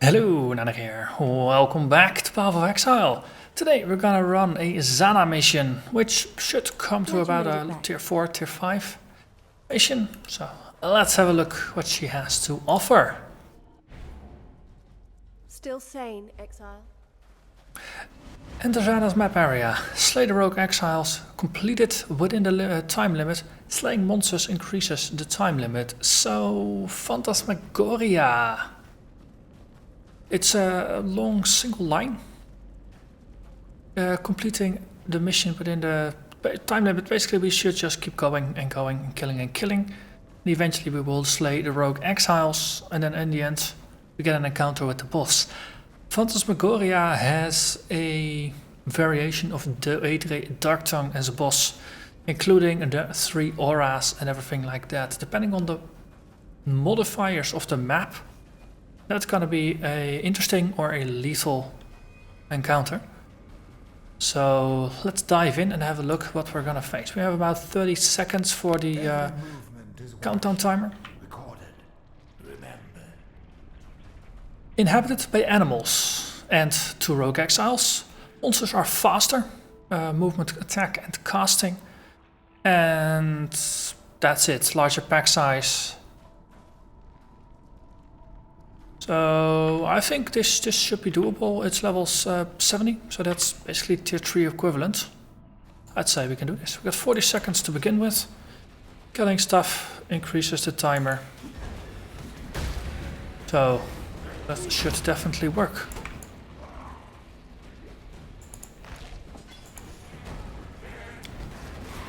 Hello, Narnach here. Welcome back to Path of Exile. Today we're gonna run a Zana mission, which should come to about a tier 4, tier 5 mission. So let's have a look what she has to offer. Still sane, Exile. Enter Zana's map area. Slay the rogue exiles. Complete it within the time limit. Slaying monsters increases the time limit. So, Phantasmagoria. It's a long single line. Completing the mission within the time limit. Basically, we should just keep going and going and killing and killing. And eventually we will slay the rogue exiles. And then in the end, we get an encounter with the boss. Phantasmagoria has a variation of the Dark Tongue as a boss, including the 3 auras and everything like that. Depending on the modifiers of the map, that's gonna be a interesting or a lethal encounter. So let's dive in and have a look what we're gonna face. We have about 30 seconds for the countdown timer. Inhabited by animals and 2 rogue exiles. Monsters are faster, movement, attack and casting. And that's it, larger pack size. So I think this should be doable. It's levels 70, so that's basically tier 3 equivalent. I'd say we can do this. We've got 40 seconds to begin with. Killing stuff increases the timer. So that should definitely work.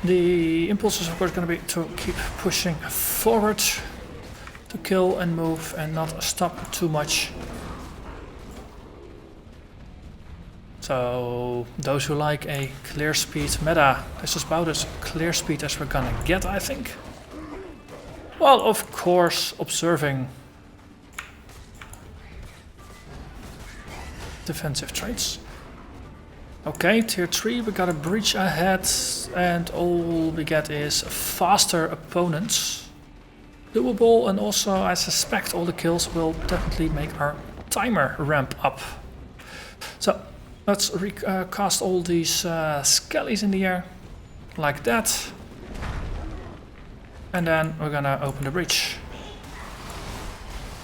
The impulse is of course going to be to keep pushing forward, to kill and move and not stop too much. So those who like a clear speed meta, this is about as clear speed as we're gonna get, I think. Well, of course, observing defensive traits. Okay, tier 3, we got a breach ahead and all we get is faster opponents. Doable, and also I suspect all the kills will definitely make our timer ramp up. So let's recast all these skellies in the air, like that. And then we're gonna open the breach.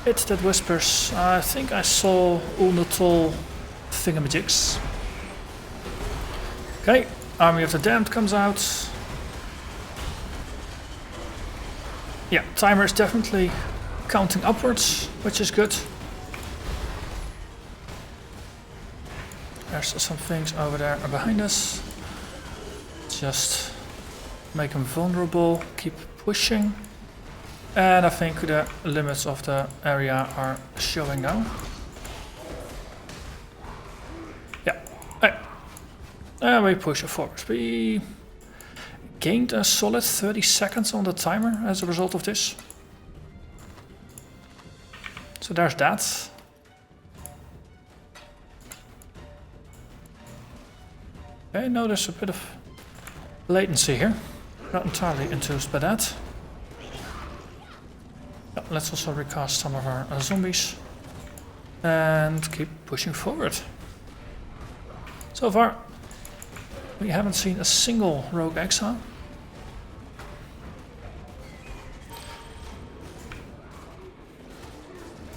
It that whispers, I think I saw unofficial thingamajigs. Okay, Army of the Damned comes out. Yeah, timer is definitely counting upwards, which is good. There's some things over there behind us. Just make them vulnerable, keep pushing. And I think the limits of the area are showing now. Yeah, hey. And we push it forward. We gained a solid 30 seconds on the timer as a result of this. So there's that. Okay, now there's a bit of latency here. Not entirely enthused by that. Yeah, let's also recast some of our zombies. And keep pushing forward. So far, we haven't seen a single rogue exile.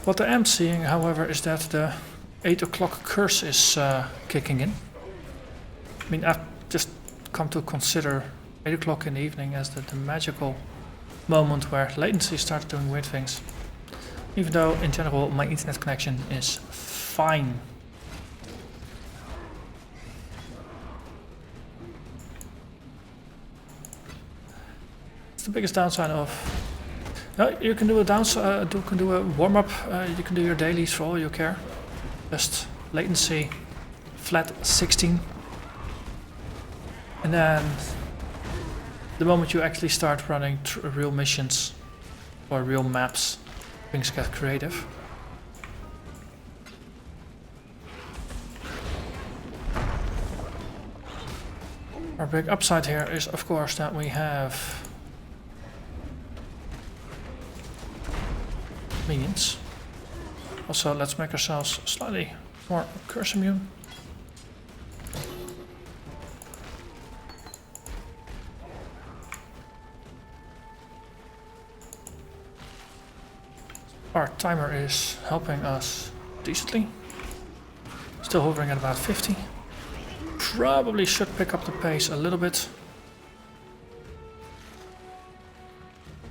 What I am seeing, however, is that the 8 o'clock curse is kicking in. I mean, I've just come to consider 8 o'clock in the evening as the magical moment where latency starts doing weird things. Even though, in general, my internet connection is fine. The biggest downside of you can do a warm-up, you can do your dailies for all you care. Just latency flat 16, and then the moment you actually start running real missions or real maps, things get creative. Our big upside here is of course that we have minions. Also, let's make ourselves slightly more curse immune. Our timer is helping us decently. Still hovering at about 50. Probably should pick up the pace a little bit.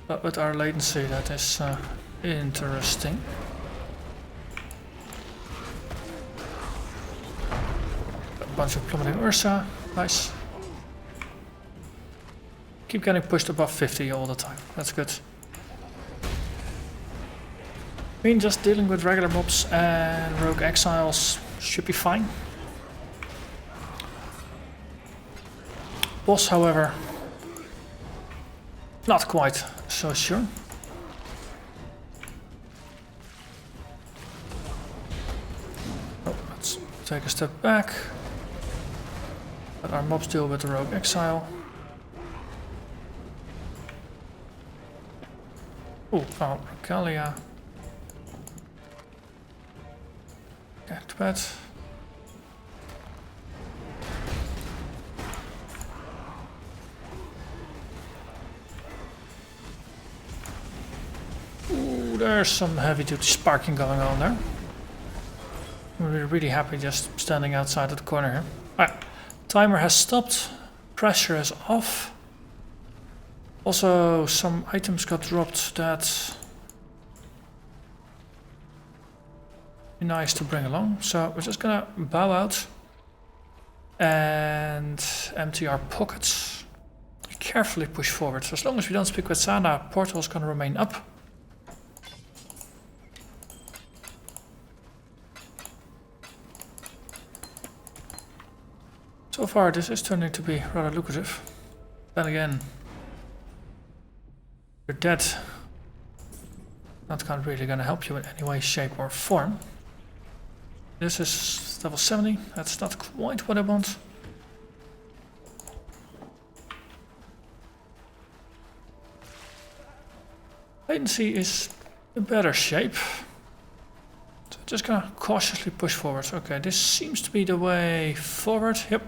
But with our latency, that is interesting. A bunch of plummeting Ursa, nice. Keep getting pushed above 50 all the time, that's good. I mean, just dealing with regular mobs and rogue exiles should be fine. Boss, however, not quite so sure. Oh, let's take a step back. Let our mobs deal with the rogue exile. Oh, Regalia. Back to bed. Ooh, there's some heavy duty sparking going on there. We're really happy just standing outside of the corner here. Alright, timer has stopped, pressure is off. Also, some items got dropped that be nice to bring along. So we're just gonna bow out and empty our pockets. Carefully push forward. So as long as we don't speak with Zana, portal is gonna remain up. So far this is turning to be rather lucrative. Then again, you're dead. Not really gonna help you in any way, shape or form. This is level 70, that's not quite what I want. Latency is in better shape. So just gonna cautiously push forward. Okay, this seems to be the way forward. Yep.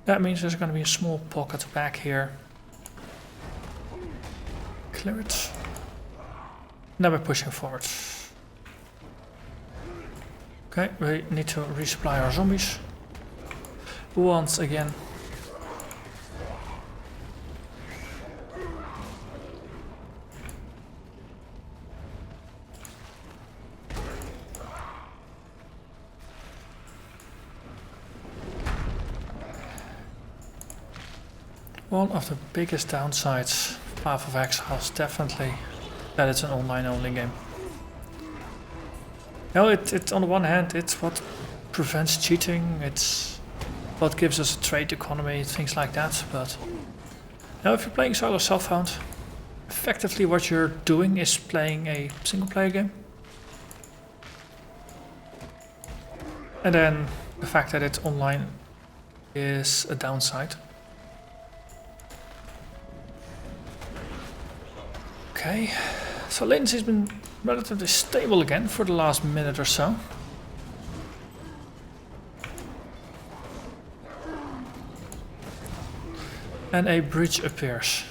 That means there's gonna be a small pocket back here. Clear it. Now we're pushing forward. Okay, we need to resupply our zombies. Once again. One of the biggest downsides of Path of Exile is definitely that it's an online only game. No, it on the one hand, it's what prevents cheating, it's what gives us a trade economy, things like that, but now if you're playing solo self-found, effectively what you're doing is playing a single player game. And then the fact that it's online is a downside. Okay, so latency's been relatively stable again for the last minute or so. And a bridge appears.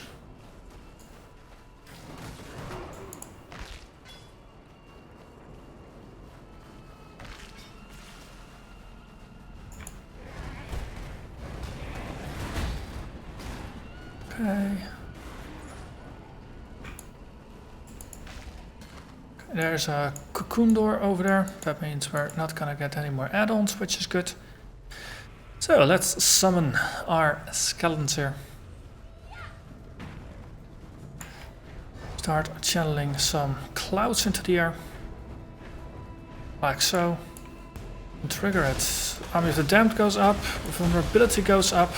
Okay. There's a cocoon door over there. That means we're not gonna get any more add-ons, which is good. So let's summon our skeletons here. Start channeling some clouds into the air. Like so. And trigger it. Army of the Damned goes up, vulnerability goes up.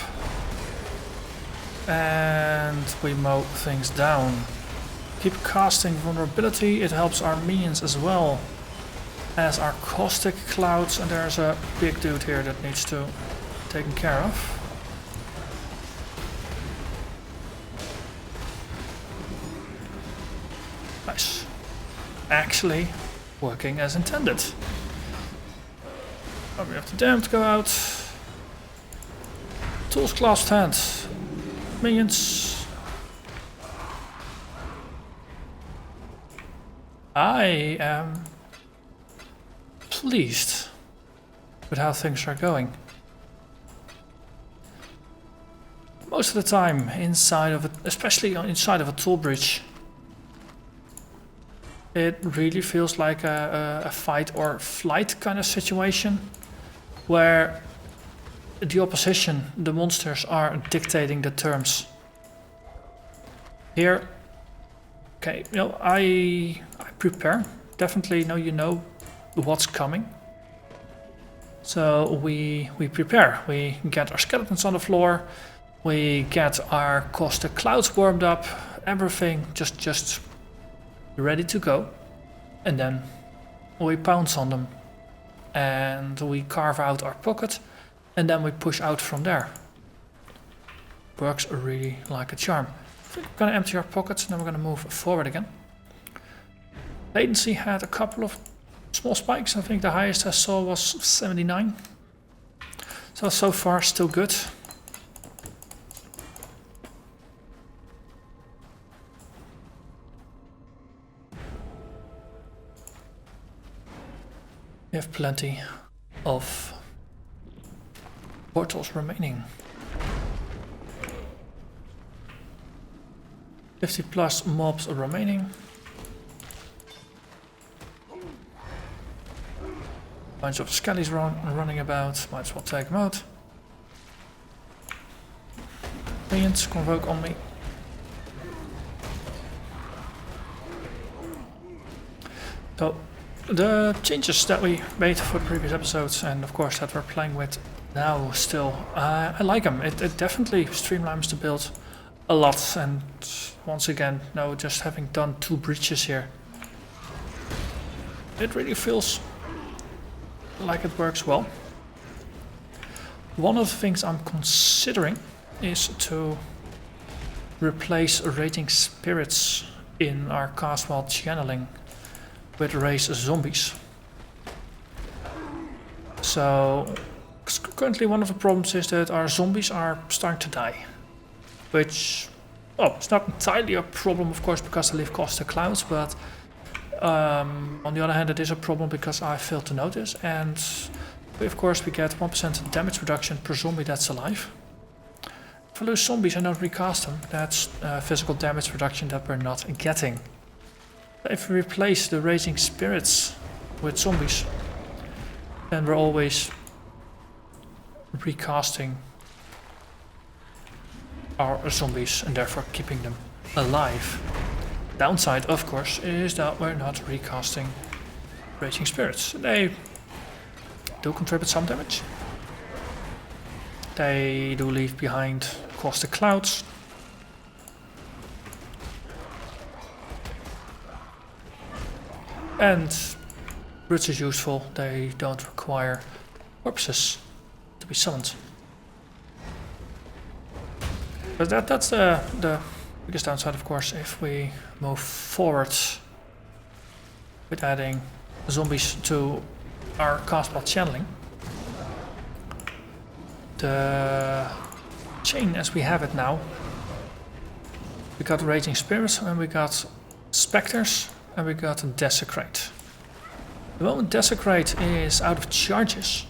And we mow things down. Keep casting vulnerability, it helps our minions as well as our caustic clouds, and there's a big dude here that needs to be taken care of. Nice. Actually, working as intended. Oh, we have the dam to go out. Tools clasped hand. Minions. I am pleased with how things are going. Most of the time inside of it, especially inside of a tool bridge, it really feels like a fight or flight kind of situation where the opposition, the monsters, are dictating the terms. Here, okay, you know, I prepare. Definitely you know what's coming. So we prepare. We get our skeletons on the floor. We get our caustic clouds warmed up. Everything just ready to go. And then we pounce on them. And we carve out our pocket. And then we push out from there. Works really like a charm. I think we're going to empty our pockets and then we're going to move forward again. Latency had a couple of small spikes. I think the highest I saw was 79. So far still good. We have plenty of portals remaining. 50 plus mobs remaining. Bunch of skellies running about. Might as well take them out. Minions convoke on me. So the changes that we made for the previous episodes, and of course that we're playing with now still, I like them. It definitely streamlines the build a lot, and once again, now just having done 2 breaches here, it really feels like it works well. One of the things I'm considering is to replace Raging Spirits in our cast while channeling with raise zombies. So currently one of the problems is that our zombies are starting to die, which, well, it's not entirely a problem of course because they leave caustic clouds, but on the other hand it is a problem because I failed to notice, and of course we get 1% damage reduction per zombie that's alive. If I lose zombies and don't recast them, that's physical damage reduction that we're not getting. If we replace the Raging Spirits with zombies, then we're always recasting our zombies and therefore keeping them alive. Downside, of course, is that we're not recasting Raging Spirits. They do contribute some damage. They do leave behind caustic clouds. And Roots is useful, they don't require corpses to be summoned. But that's the biggest downside, of course, if we move forward with adding zombies to our cast while channeling. The chain as we have it now, we got Raging Spirits and we got Spectres and we got Desecrate. The moment Desecrate is out of charges,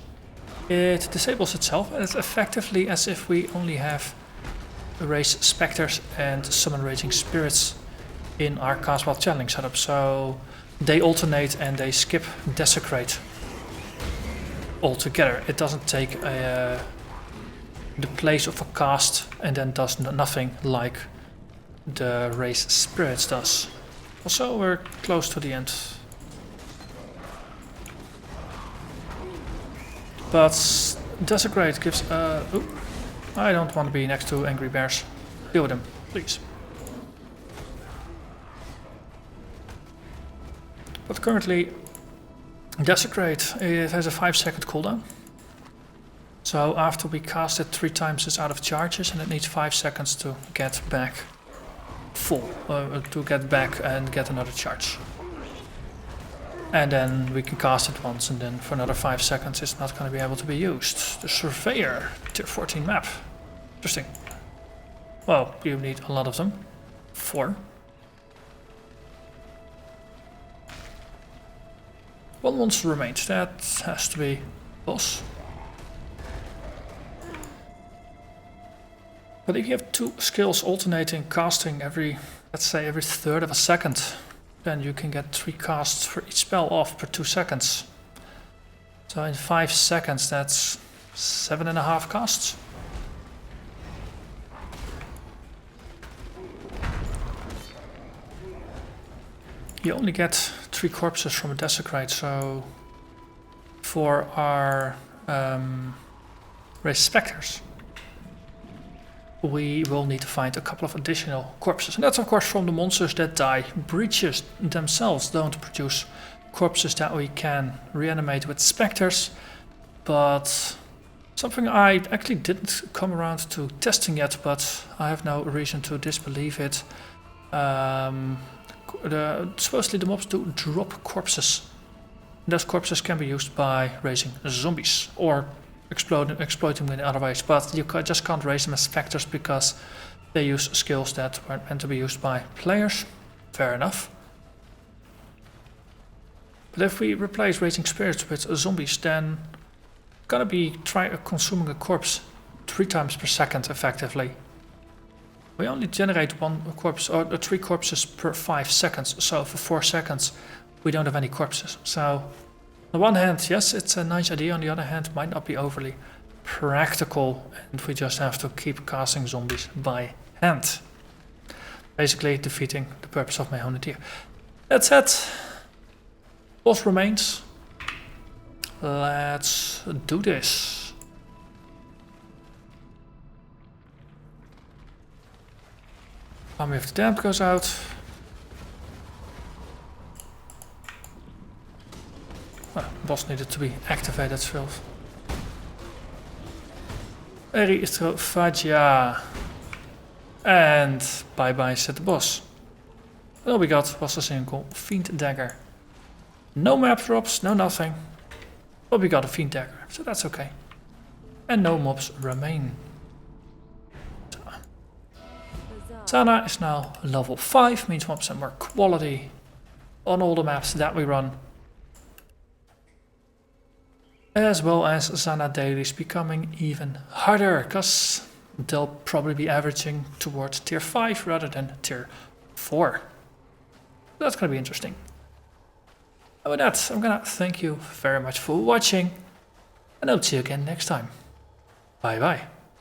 it disables itself, and it's effectively as if we only have raise Spectres and summon Raging Spirits in our cast while channeling setup. So they alternate and they skip Desecrate altogether. It doesn't take the place of a cast and then does nothing like the raise Spirits does. Also, we're close to the end. But Desecrate gives I don't want to be next to angry bears. Deal with them, please. But currently, Desecrate, it has a 5-second cooldown. So after we cast it 3 times, it's out of charges, and it needs 5 seconds to get back full, to get back and get another charge. And then we can cast it once, and then for another 5 seconds it's not going to be able to be used. The Surveyor, tier 14 map. Interesting. Well, you need a lot of them. 4. One monster remains. That has to be boss. But if you have 2 skills alternating casting every, let's say every third of a second, then you can get 3 casts for each spell off per 2 seconds. So in 5 seconds that's 7.5 casts. You only get 3 corpses from a desecrate, so for our race Spectres we will need to find a couple of additional corpses. And that's of course from the monsters that die. Breaches themselves don't produce corpses that we can reanimate with Spectres, but something I actually didn't come around to testing yet, but I have no reason to disbelieve it. Supposedly the mobs do drop corpses. Those corpses can be used by raising zombies or exploiting them in other ways, but you just can't raise them as Spectres because they use skills that weren't meant to be used by players. Fair enough. But if we replace raising spirits with zombies, then gonna be consuming a corpse 3 times per second effectively. We only generate 1 corpse or 3 corpses per 5 seconds, so for 4 seconds we don't have any corpses. So on the one hand, yes, it's a nice idea, on the other hand, might not be overly practical, and we just have to keep casting zombies by hand. Basically defeating the purpose of my own idea. That's it. Boss remains. Let's do this. Army of the Damned goes out. Boss needed to be activated, filth. Eristrophagia. And bye bye, said the boss. And all we got was a single Fiend Dagger. No map drops, no nothing. But we got a Fiend Dagger, so that's okay. And no mobs remain. Zana is now level 5, means mobs have more quality on all the maps that we run. As well as Zana dailies becoming even harder, because they'll probably be averaging towards tier 5 rather than tier 4. That's going to be interesting. And with that, I'm going to thank you very much for watching, and I'll see you again next time. Bye bye.